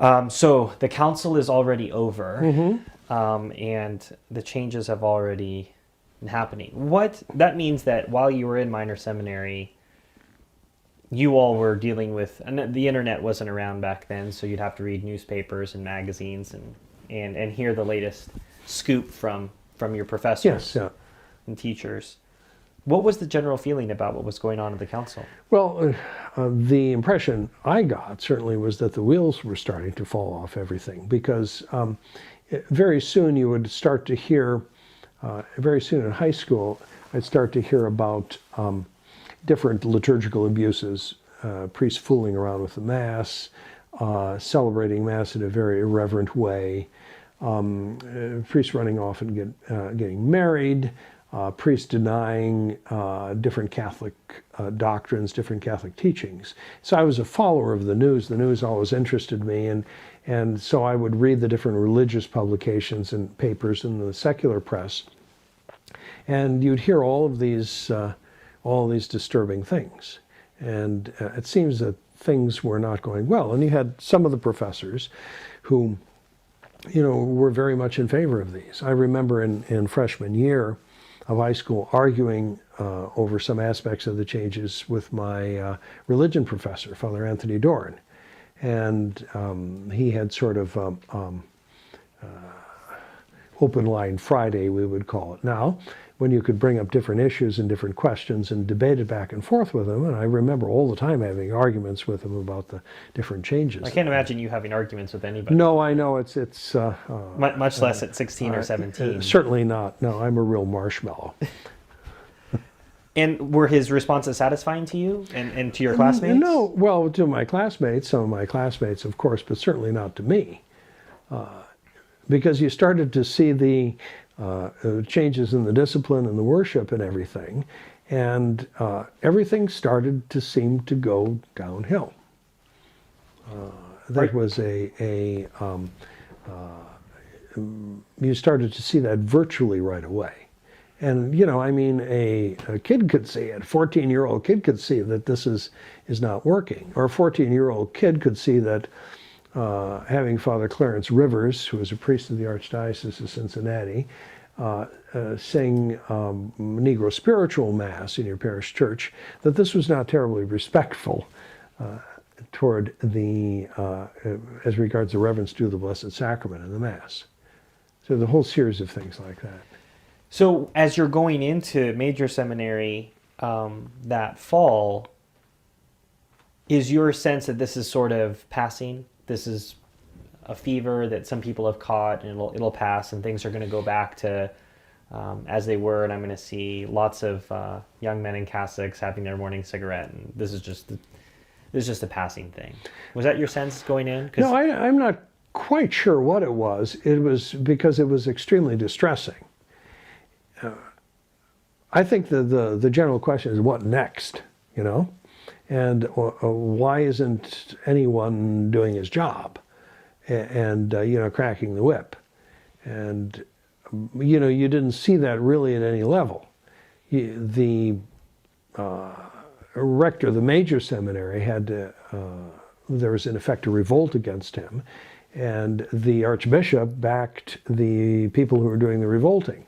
So the council is already over, Mm-hmm. and the changes have already been happening. What that means that while you were in minor seminary, you all were dealing with, and the internet wasn't around back then, so you'd have to read newspapers and magazines and hear the latest scoop from your professors Yes, yeah. and teachers. What was the general feeling about what was going on at the council? Well, the impression I got certainly was that the wheels were starting to fall off everything, because very soon you would start to hear, very soon in high school, I'd start to hear about different liturgical abuses, priests fooling around with the Mass, celebrating Mass in a very irreverent way, priests running off and getting married, priests denying different Catholic doctrines, different Catholic teachings. So I was a follower of the news. The news always interested me, and so I would read the different religious publications and papers in the secular press, and you'd hear all of these disturbing things. And it seems that things were not going well. And you had some of the professors who, were very much in favor of these. I remember in freshman year of high school arguing over some aspects of the changes with my religion professor, Father Anthony Dorn. And he had sort of open line Friday, we would call it now, when you could bring up different issues and different questions and debate it back and forth with him. And I remember all the time having arguments with him about the different changes. I can't imagine you having arguments with anybody. No, I know it's much less at 16 or 17. Certainly not. No, I'm a real marshmallow. And were his responses satisfying to you and to your classmates? No, well, to my classmates, some of my classmates, of course, but certainly not to me. Because you started to see the changes in the discipline and the worship and everything, and everything started to seem to go downhill. That was you started to see that virtually right away. And, a kid could see it, a 14-year-old kid could see that this is not working. Or a 14-year-old kid could see that having Father Clarence Rivers, who was a priest of the Archdiocese of Cincinnati, sing Negro spiritual Mass in your parish church, that this was not terribly respectful toward as regards the reverence due to the Blessed Sacrament and the Mass. So the whole series of things like that. So as you're going into major seminary that fall, is your sense that this is sort of passing? This is a fever that some people have caught, and it'll pass, and things are going to go back to as they were, and I'm going to see lots of young men in cassocks having their morning cigarette, and this is just a passing thing. Was that your sense going in? No, I'm not quite sure what it was. It was because it was extremely distressing. I think the general question is what next, and why isn't anyone doing his job and cracking the whip? And you didn't see that really at any level. The rector of the major seminary there was in effect a revolt against him, and the archbishop backed the people who were doing the revolting.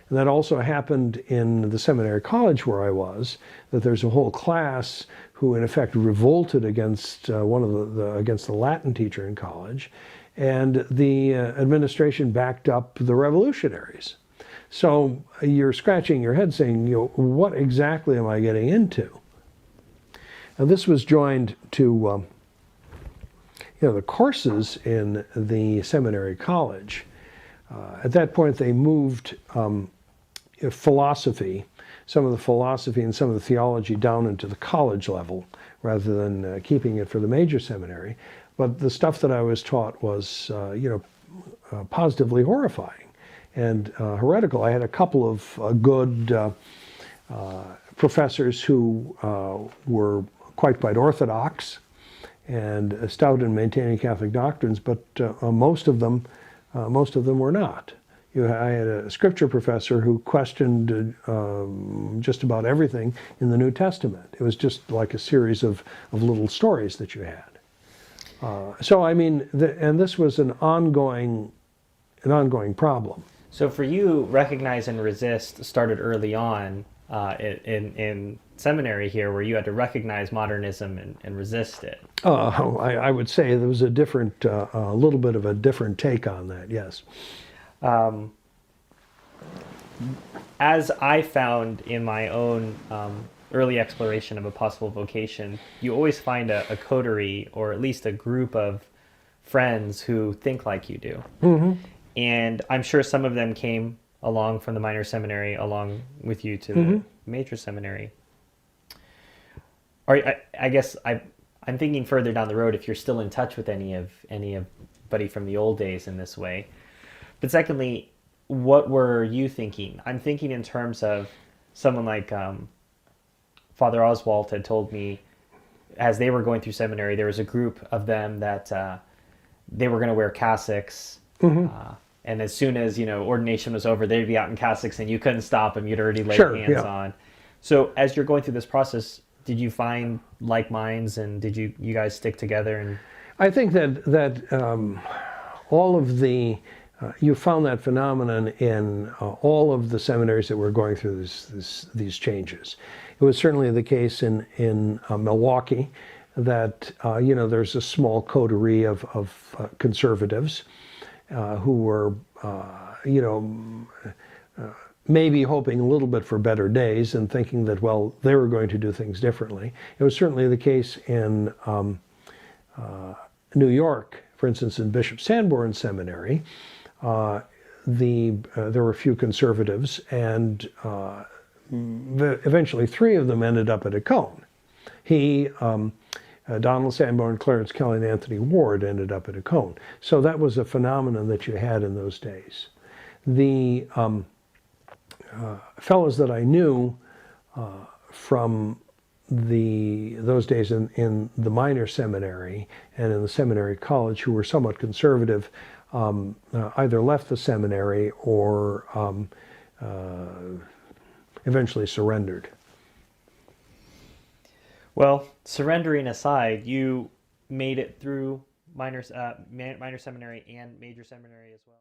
And that also happened in the seminary college where I was, that there's a whole class who in effect revolted against against the Latin teacher in college, and the administration backed up the revolutionaries. So you're scratching your head saying, what exactly am I getting into? Now this was joined to the courses in the seminary college. At that point they moved philosophy, some of the philosophy and some of the theology down into the college level rather than keeping it for the major seminary. But the stuff that I was taught was, positively horrifying and heretical. I had a couple of good professors who were quite orthodox and stout in maintaining Catholic doctrines, but most of them were not. I had a scripture professor who questioned just about everything in the New Testament. It was just like a series of little stories that you had. So I mean, and this was an ongoing problem. So for you, recognize and resist started early on in seminary here, where you had to recognize modernism and resist it. I would say there was a little bit of a different take on that. Yes. As I found in my own early exploration of a possible vocation, you always find a coterie, or at least a group of friends who think like you do. Mm-hmm. And I'm sure some of them came along from the minor seminary along with you to Mm-hmm. the major seminary. Or I guess I'm thinking further down the road, if you're still in touch with anybody from the old days in this way. But secondly, what were you thinking? I'm thinking in terms of someone like Father Oswald had told me, as they were going through seminary, there was a group of them that they were going to wear cassocks. Mm-hmm. And as soon as, ordination was over, they'd be out in cassocks and you couldn't stop them. You'd already laid Sure, hands yeah. on. So as you're going through this process, did you find like minds, and did you guys stick together? And I think that all of the you found that phenomenon in all of the seminaries that were going through these changes. It was certainly the case in Milwaukee that there's a small coterie of conservatives who were maybe hoping a little bit for better days and thinking that, well, they were going to do things differently. It was certainly the case in New York, for instance, in Bishop Sanborn's seminary. There were a few conservatives, and eventually 3 of them ended up at a cone. Donald Sanborn, Clarence Kelly, and Anthony Ward ended up at a cone. So that was a phenomenon that you had in those days. The fellows that I knew from those days in the minor seminary and in the seminary college who were somewhat conservative either left the seminary or eventually surrendered. well, surrendering aside, you made it through minor seminary and major seminary as well.